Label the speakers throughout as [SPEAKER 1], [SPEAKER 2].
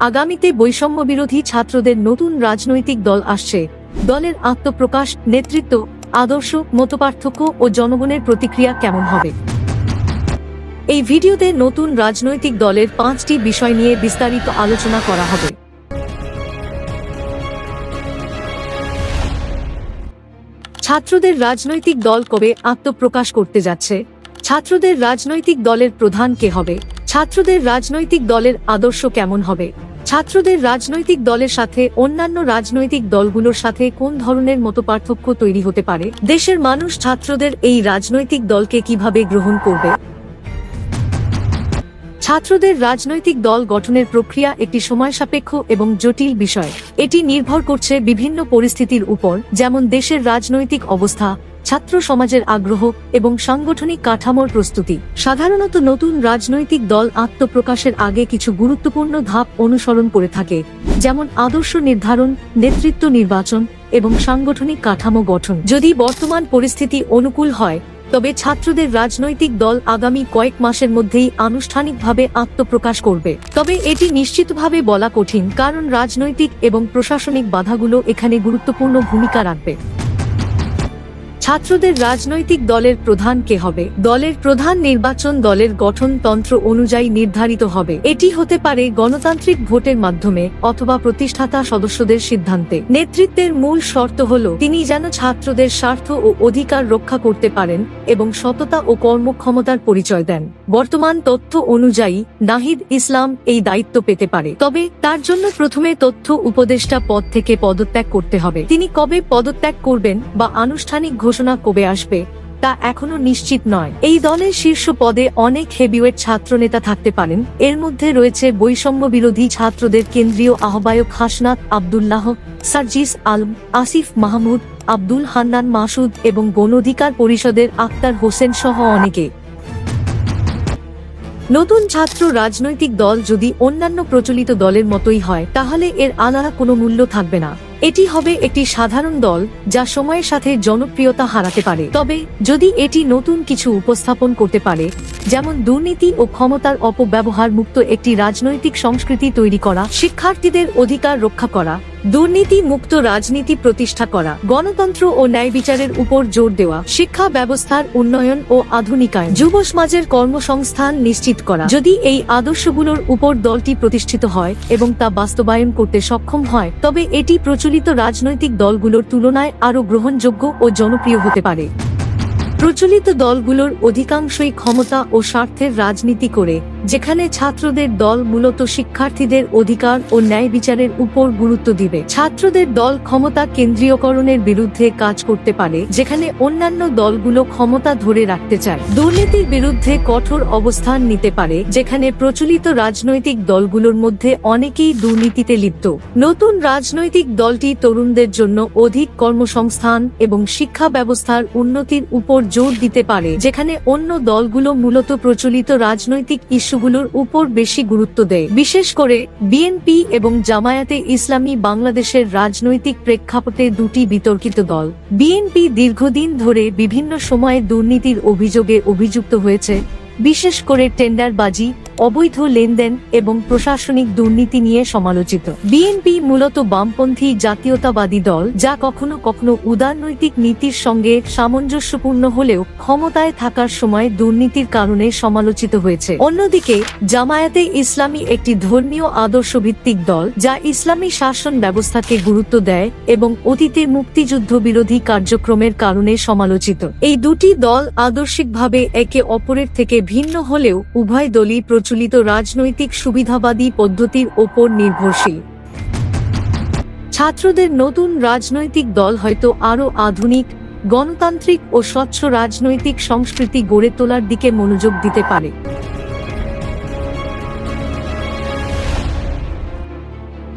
[SPEAKER 1] আগামীতে বৈষম্য বিরোধী ছাত্রদের নতুন রাজনৈতিক দল আসছে। দলের আত্মপ্রকাশ, নেতৃত্ব, আদর্শ, মতপার্থক্য ও জনগণের প্রতিক্রিয়া কেমন হবে? এই ভিডিওতে নতুন রাজনৈতিক দলের 5টি বিষয় নিয়ে বিস্তারিত আলোচনা করা হবে। ছাত্রদের রাজনৈতিক দল কবে আত্মপ্রকাশ করতে যাচ্ছে? ছাত্রদের রাজনৈতিক দলের প্রধান কে হবে? ছাত্রদের রাজনৈতিক দলের আদর্শ কেমন হবে? ছাত্রদের রাজনৈতিক দলের সাথে অন্যান্য রাজনৈতিক দলগুলোর সাথে কোন ধরনের মতপার্থক্য তৈরি হতে পারে? দেশের মানুষ ছাত্রদের এই রাজনৈতিক দলকে কিভাবে গ্রহণ করবে? ছাত্রদের রাজনৈতিক দল গঠনের প্রক্রিয়া একটি সময়সাপেক্ষ এবং জটিল বিষয়। এটি নির্ভর করছে বিভিন্ন পরিস্থিতির উপর, যেমন দেশের রাজনৈতিক অবস্থা, ছাত্র সমাজের আগ্রহ এবং সাংগঠনিক কাঠামোর প্রস্তুতি। সাধারণত নতুন রাজনৈতিক দল আত্মপ্রকাশের আগে কিছু গুরুত্বপূর্ণ ধাপ অনুসরণ করে থাকে, যেমন আদর্শ নির্ধারণ, নেতৃত্ব নির্বাচন এবং সাংগঠনিক কাঠামো গঠন। যদি বর্তমান পরিস্থিতি অনুকূল হয়, তবে ছাত্রদের রাজনৈতিক দল আগামী কয়েক মাসের মধ্যেই আনুষ্ঠানিকভাবে আত্মপ্রকাশ করবে। তবে এটি নিশ্চিতভাবে বলা কঠিন, কারণ রাজনৈতিক এবং প্রশাসনিক বাধাগুলো এখানে গুরুত্বপূর্ণ ভূমিকা রাখবে। ছাত্রদের রাজনৈতিক দলের প্রধান কে হবে? দলের প্রধান নির্বাচন দলের গঠনতন্ত্র অনুযায়ী নির্ধারিত হবে। এটি হতে পারে গণতান্ত্রিক ভোটের মাধ্যমে অথবা প্রতিষ্ঠাতা সদস্যদের সিদ্ধান্তে। নেতৃত্বের মূল শর্ত হল তিনি যেন ছাত্রদের স্বার্থ ও অধিকার রক্ষা করতে পারেন এবং সততা ও কর্মক্ষমতার পরিচয় দেন। বর্তমান তথ্য অনুযায়ী নাহিদ ইসলাম এই দায়িত্ব পেতে পারে, তবে তার জন্য প্রথমে তথ্য উপদেষ্টা পদ থেকে পদত্যাগ করতে হবে। তিনি কবে পদত্যাগ করবেন বা আনুষ্ঠানিক ঘোষণা কবে আসবে তা এখনো নিশ্চিত নয়। এই দলের শীর্ষ পদে অনেক হেভিওয়েট ছাত্রনেতা থাকতে পারেন। এর মধ্যে রয়েছে বৈষম্য বিরোধী ছাত্রদের কেন্দ্রীয় আহ্বায়ক হাসনাত আব্দুল্লাহ, সার্জিস আলম, আসিফ মাহমুদ, আব্দুল হান্নান মাসুদ এবং গণ অধিকার পরিষদের আক্তার হোসেন সহ অনেকে। নতুন ছাত্র রাজনৈতিক দল যদি অন্যান্য প্রচলিত দলের মতোই হয়, তাহলে এর আলাদা কোনো মূল্য থাকবে না। এটি হবে একটি সাধারণ দল যা সময়ের সাথে জনপ্রিয়তা হারাতে পারে। তবে যদি এটি নতুন কিছু উপস্থাপন করতে পারে, যেমন দুর্নীতি ও ক্ষমতার অপব্যবহার মুক্ত একটি রাজনৈতিক সংস্কৃতি তৈরি করা, শিক্ষার্থীদের অধিকার রক্ষা করা, দুর্নীতি মুক্ত রাজনীতি প্রতিষ্ঠা করা, গণতন্ত্র ও ন্যায় বিচারের উপর জোর দেওয়া, শিক্ষা ব্যবস্থার উন্নয়ন ও আধুনিকায়ন, যুব সমাজের কর্মসংস্থান নিশ্চিত করা, যদি এই আদর্শগুলোর উপর দলটি প্রতিষ্ঠিত হয় এবং তা বাস্তবায়ন করতে সক্ষম হয়, তবে এটি প্রচলিত রাজনৈতিক দলগুলোর তুলনায় আরও গ্রহণযোগ্য ও জনপ্রিয় হতে পারে। প্রচলিত দলগুলোর অধিকাংশই ক্ষমতা ও স্বার্থের রাজনীতি করে, যেখানে ছাত্রদের দল মূলত শিক্ষার্থীদের অধিকার ও ন্যায় বিচারের উপর গুরুত্ব দিবে। ছাত্রদের দল ক্ষমতা কেন্দ্রীয়করণের বিরুদ্ধে কাজ করতে পারে, যেখানে অন্যান্য দলগুলো ক্ষমতা ধরে রাখতে চায়। দুর্নীতির বিরুদ্ধে কঠোর অবস্থান নিতে পারে, যেখানে প্রচলিত রাজনৈতিক দলগুলোর মধ্যে অনেকেই দুর্নীতিতে লিপ্ত। নতুন রাজনৈতিক দলটি তরুণদের জন্য অধিক কর্মসংস্থান এবং শিক্ষা ব্যবস্থার উন্নতির উপর জোর দিতে পারে, যেখানে অন্য দলগুলো মূলত প্রচলিত রাজনৈতিক ইস্যুগুলোর উপর বেশি গুরুত্ব দেয়। বিশেষ করে বিএনপি এবং জামায়াতে ইসলামী বাংলাদেশের রাজনৈতিক প্রেক্ষাপটে দুটি বিতর্কিত দল। বিএনপি দীর্ঘদিন ধরে বিভিন্ন সময়ে দুর্নীতির অভিযোগে অভিযুক্ত হয়েছে, বিশেষ করে টেন্ডারবাজি, অবৈধ লেনদেন এবং প্রশাসনিক দুর্নীতি নিয়ে সমালোচিত। বিএনপি মূলত বামপন্থী জাতীয়তাবাদী দল, যা কখনো কখনো উদারনৈতিক নীতির সঙ্গে সামঞ্জস্যপূর্ণ হলেও ক্ষমতায় থাকার সময় দুর্নীতির কারণে সমালোচিত হয়েছে। অন্যদিকে জামায়াতে ইসলামী একটি ধর্মীয় আদর্শভিত্তিক দল, যা ইসলামী শাসন ব্যবস্থাকে গুরুত্ব দেয় এবং অতীতে মুক্তিযুদ্ধ বিরোধী কার্যক্রমের কারণে সমালোচিত। এই দুটি দল আদর্শিকভাবে একে অপরের থেকে ভিন্ন হলেও উভয় দলই প্রচলিত রাজনৈতিক সুবিধাবাদী পদ্ধতির ওপর নির্ভরশীল। ছাত্রদের নতুন রাজনৈতিক দল হয়তো আরও আধুনিক, গণতান্ত্রিক ও স্বচ্ছ রাজনৈতিক সংস্কৃতি গড়ে তোলার দিকে মনোযোগ দিতে পারে।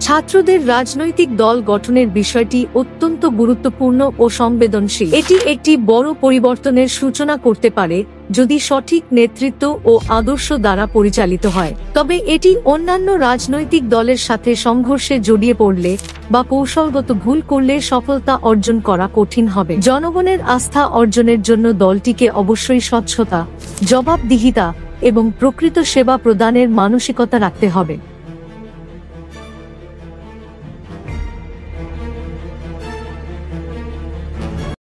[SPEAKER 1] ছাত্রদের রাজনৈতিক দল গঠনের বিষয়টি অত্যন্ত গুরুত্বপূর্ণ ও সংবেদনশীল। এটি একটি বড় পরিবর্তনের সূচনা করতে পারে যদি সঠিক নেতৃত্ব ও আদর্শ দ্বারা পরিচালিত হয়। তবে এটি অন্যান্য রাজনৈতিক দলের সাথে সংঘর্ষে জড়িয়ে পড়লে বা কৌশলগত ভুল করলে সফলতা অর্জন করা কঠিন হবে। জনগণের আস্থা অর্জনের জন্য দলটিকে অবশ্যই স্বচ্ছতা, জবাবদিহিতা এবং প্রকৃত সেবা প্রদানের মানসিকতা রাখতে হবে।